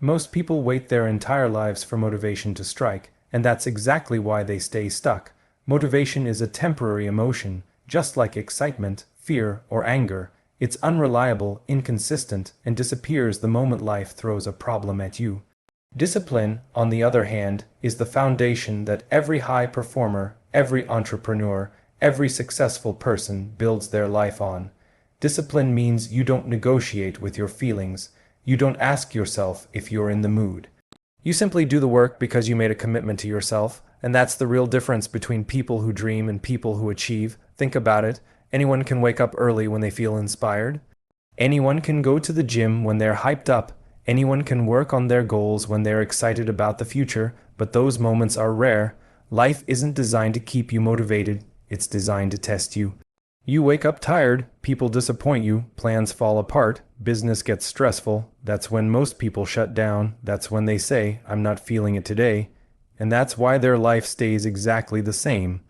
Most people wait their entire lives for motivation to strike, and that's exactly why they stay stuck. Motivation is a temporary emotion, just like excitement, fear, or anger. It's unreliable, inconsistent, and disappears the moment life throws a problem at you. Discipline, on the other hand, is the foundation that every high performer, every entrepreneur, every successful person builds their life on. Discipline means you don't negotiate with your feelings. You don't ask yourself if you're in the mood. You simply do the work because you made a commitment to yourself, and that's the real difference between people who dream and people who achieve. Think about it. Anyone can wake up early when they feel inspired. Anyone can go to the gym when they're hyped up. Anyone can work on their goals when they're excited about the future, but those moments are rare. Life isn't designed to keep you motivated, it's designed to test you. You wake up tired, people disappoint you, plans fall apart, business gets stressful. That's when most people shut down. That's when they say, "I'm not feeling it today." And that's why their life stays exactly the same.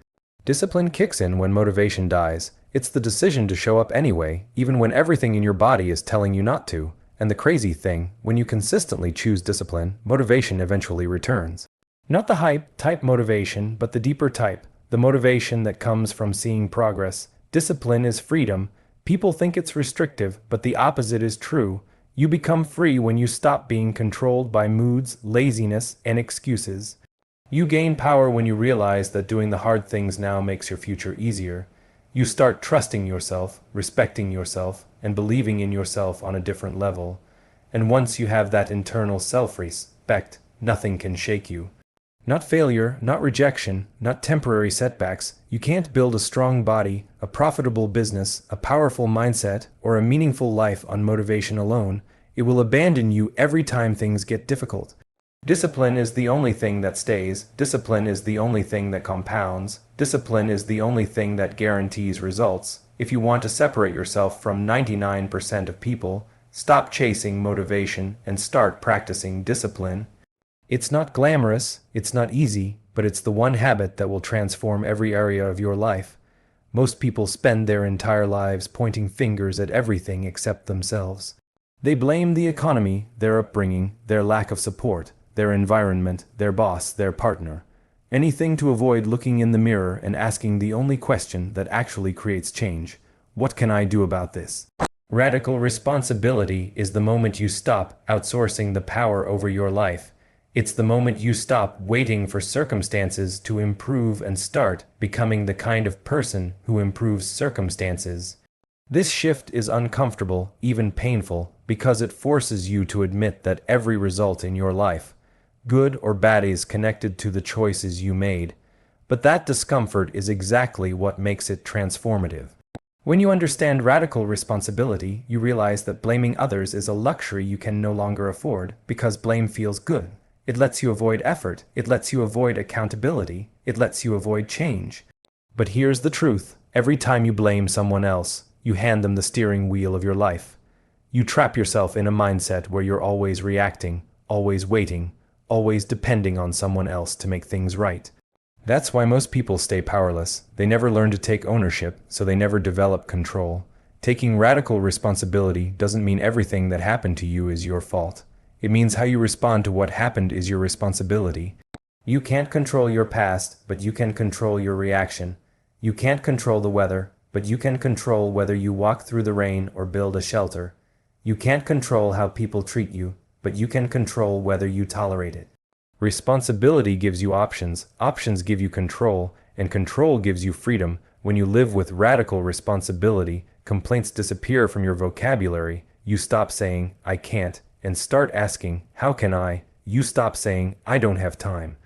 Discipline kicks in when motivation dies. It's the decision to show up anyway, even when everything in your body is telling you not to. And the crazy thing, when you consistently choose discipline, motivation eventually returns. Not the hype-type motivation, but the deeper type, the motivation that comes from seeing progress. Discipline is freedom. People think it's restrictive, but the opposite is true. You become free when you stop being controlled by moods, laziness, and excuses. You gain power when you realize that doing the hard things now makes your future easier. You start trusting yourself, respecting yourself, and believing in yourself on a different level. And once you have that internal self-respect, nothing can shake you. Not failure, not rejection, not temporary setbacks. You can't build a strong body, a profitable business, a powerful mindset, or a meaningful life on motivation alone. It will abandon you every time things get difficult. Discipline is the only thing that stays. Discipline is the only thing that compounds. Discipline is the only thing that guarantees results. If you want to separate yourself from 99% of people, stop chasing motivation and start practicing discipline. It's not glamorous, it's not easy, but it's the one habit that will transform every area of your life. Most people spend their entire lives pointing fingers at everything except themselves. They blame the economy, their upbringing, their lack of support, their environment, their boss, their partner. Anything to avoid looking in the mirror and asking the only question that actually creates change. What can I do about this? Radical responsibility is the moment you stop outsourcing the power over your life. It's the moment you stop waiting for circumstances to improve and start becoming the kind of person who improves circumstances. This shift is uncomfortable, even painful, because it forces you to admit that every result in your life, good or bad, is connected to the choices you made. But that discomfort is exactly what makes it transformative. When you understand radical responsibility, you realize that blaming others is a luxury you can no longer afford because blame feels good. It lets you avoid effort. It lets you avoid accountability. It lets you avoid change. But here's the truth. Every time you blame someone else, you hand them the steering wheel of your life. You trap yourself in a mindset where you're always reacting, always waiting, always depending on someone else to make things right. That's why most people stay powerless. They never learn to take ownership, so they never develop control. Taking radical responsibility doesn't mean everything that happened to you is your fault. It means how you respond to what happened is your responsibility. You can't control your past, but you can control your reaction. You can't control the weather, but you can control whether you walk through the rain or build a shelter. You can't control how people treat you, but you can control whether you tolerate it. Responsibility gives you options, options give you control, and control gives you freedom. When you live with radical responsibility, complaints disappear from your vocabulary. You stop saying, "I can't," and start asking, "How can I?" You stop saying, "I don't have time,"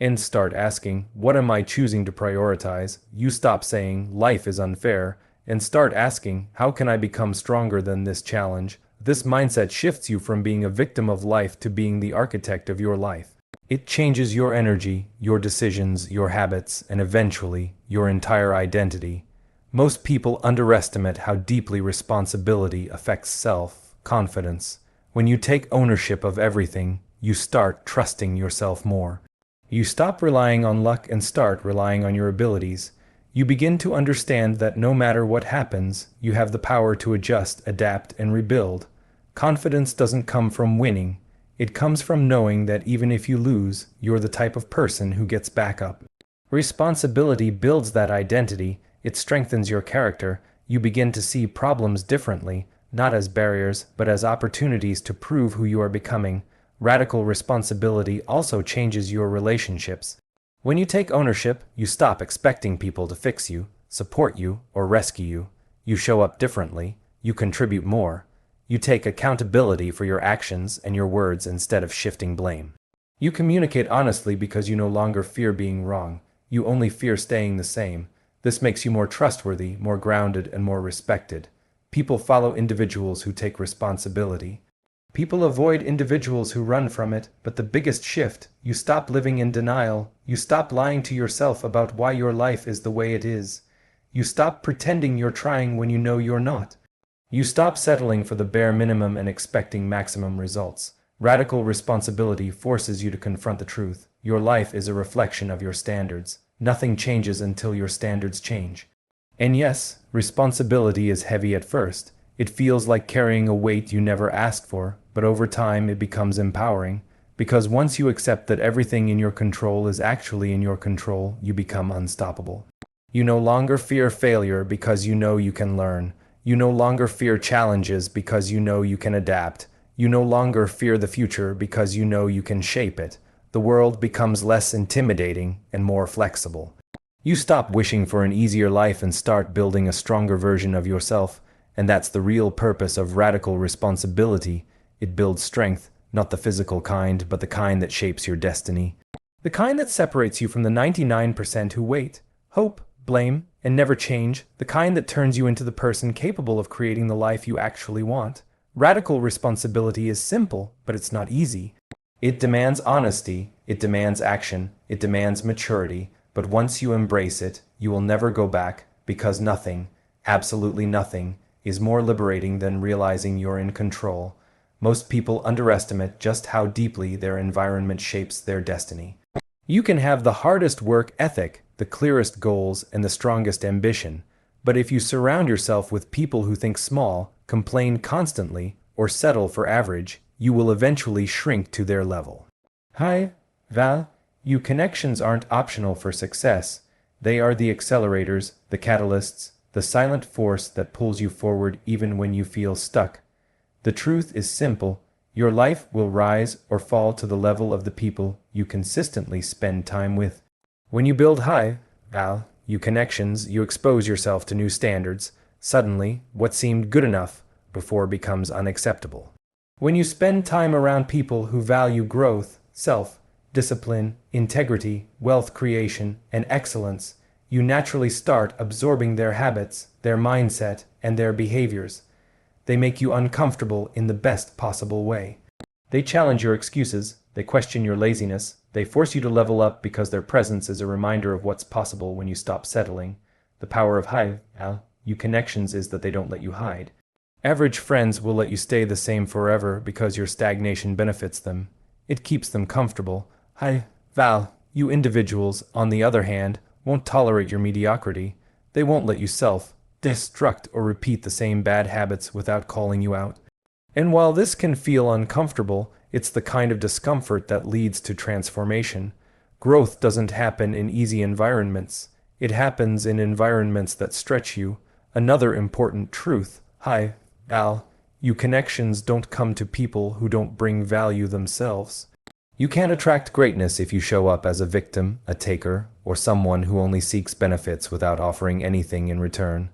and start asking, "What am I choosing to prioritize?" You stop saying, "Life is unfair," and start asking, "How can I become stronger than this challenge?" This mindset shifts you from being a victim of life to being the architect of your life. It changes your energy, your decisions, your habits, and eventually, your entire identity. Most people underestimate how deeply responsibility affects self-confidence. When you take ownership of everything, you start trusting yourself more. You stop relying on luck and start relying on your abilities. You begin to understand that no matter what happens, you have the power to adjust, adapt, and rebuild. Confidence doesn't come from winning. It comes from knowing that even if you lose, you're the type of person who gets back up. Responsibility builds that identity, it strengthens your character, you begin to see problems differently, not as barriers, but as opportunities to prove who you are becoming. Radical responsibility also changes your relationships. When you take ownership, you stop expecting people to fix you, support you, or rescue you. You show up differently, you contribute more. You take accountability for your actions and your words instead of shifting blame. You communicate honestly because you no longer fear being wrong. You only fear staying the same. This makes you more trustworthy, more grounded, and more respected. People follow individuals who take responsibility. People avoid individuals who run from it, but the biggest shift, you stop living in denial. You stop lying to yourself about why your life is the way it is. You stop pretending you're trying when you know you're not. You stop settling for the bare minimum and expecting maximum results. Radical responsibility forces you to confront the truth. Your life is a reflection of your standards. Nothing changes until your standards change. And yes, responsibility is heavy at first. It feels like carrying a weight you never asked for, but over time it becomes empowering. Because once you accept that everything in your control is actually in your control, you become unstoppable. You no longer fear failure because you know you can learn. You no longer fear challenges because you know you can adapt. You no longer fear the future because you know you can shape it. The world becomes less intimidating and more flexible. You stop wishing for an easier life and start building a stronger version of yourself, and that's the real purpose of radical responsibility. It builds strength, not the physical kind, but the kind that shapes your destiny. The kind that separates you from the 99% who wait, hope, blame, and never change, the kind that turns you into the person capable of creating the life you actually want. Radical responsibility is simple, but it's not easy. It demands honesty, it demands action, it demands maturity, but once you embrace it, you will never go back, because nothing, absolutely nothing, is more liberating than realizing you're in control. Most people underestimate just how deeply their environment shapes their destiny. You can have the hardest work ethic, the clearest goals, and the strongest ambition, but if you surround yourself with people who think small, complain constantly, or settle for average, you will eventually shrink to their level. Hi, Val. You connections aren't optional for success. They are the accelerators, the catalysts, the silent force that pulls you forward even when you feel stuck. The truth is simple. Your life will rise or fall to the level of the people you consistently spend time with. When you build high, value connections, you expose yourself to new standards. Suddenly, what seemed good enough before becomes unacceptable. When you spend time around people who value growth, self-discipline, integrity, wealth creation, and excellence, you naturally start absorbing their habits, their mindset, and their behaviors. They make you uncomfortable in the best possible way. They challenge your excuses, they question your laziness, they force you to level up because their presence is a reminder of what's possible when you stop settling. The power of high-value connections is that they don't let you hide. Average friends will let you stay the same forever because your stagnation benefits them. It keeps them comfortable. High-value individuals, on the other hand, won't tolerate your mediocrity. They won't let you self-destruct or repeat the same bad habits without calling you out. And while this can feel uncomfortable, it's the kind of discomfort that leads to transformation. Growth doesn't happen in easy environments. It happens in environments that stretch you. Another important truth, high-value connections don't come to people who don't bring value themselves. You can't attract greatness if you show up as a victim, a taker, or someone who only seeks benefits without offering anything in return.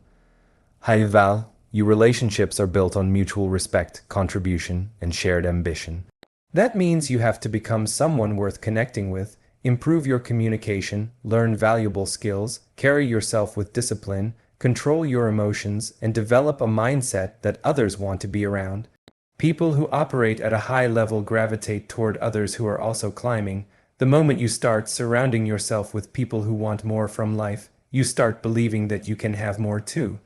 High-value relationships are built on mutual respect, contribution, and shared ambition. That means you have to become someone worth connecting with, improve your communication, learn valuable skills, carry yourself with discipline, control your emotions, and develop a mindset that others want to be around. People who operate at a high level gravitate toward others who are also climbing. The moment you start surrounding yourself with people who want more from life, you start believing that you can have more too.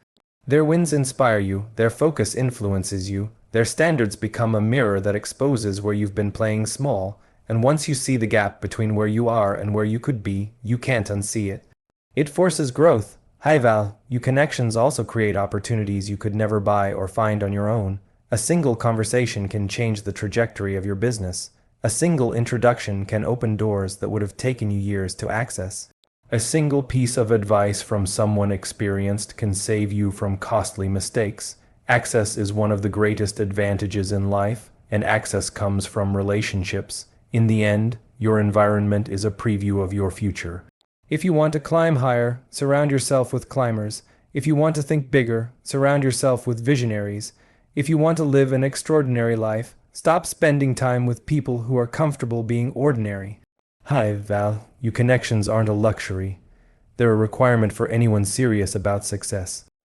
Their wins inspire you, their focus influences you, their standards become a mirror that exposes where you've been playing small, and once you see the gap between where you are and where you could be, you can't unsee it. It forces growth. High-value connections also create opportunities you could never buy or find on your own. A single conversation can change the trajectory of your business. A single introduction can open doors that would have taken you years to access. A single piece of advice from someone experienced can save you from costly mistakes. Access is one of the greatest advantages in life, and access comes from relationships. In the end, your environment is a preview of your future. If you want to climb higher, surround yourself with climbers. If you want to think bigger, surround yourself with visionaries. If you want to live an extraordinary life, stop spending time with people who are comfortable being ordinary. Hi, Val. Your connections aren't a luxury. They're a requirement for anyone serious about success.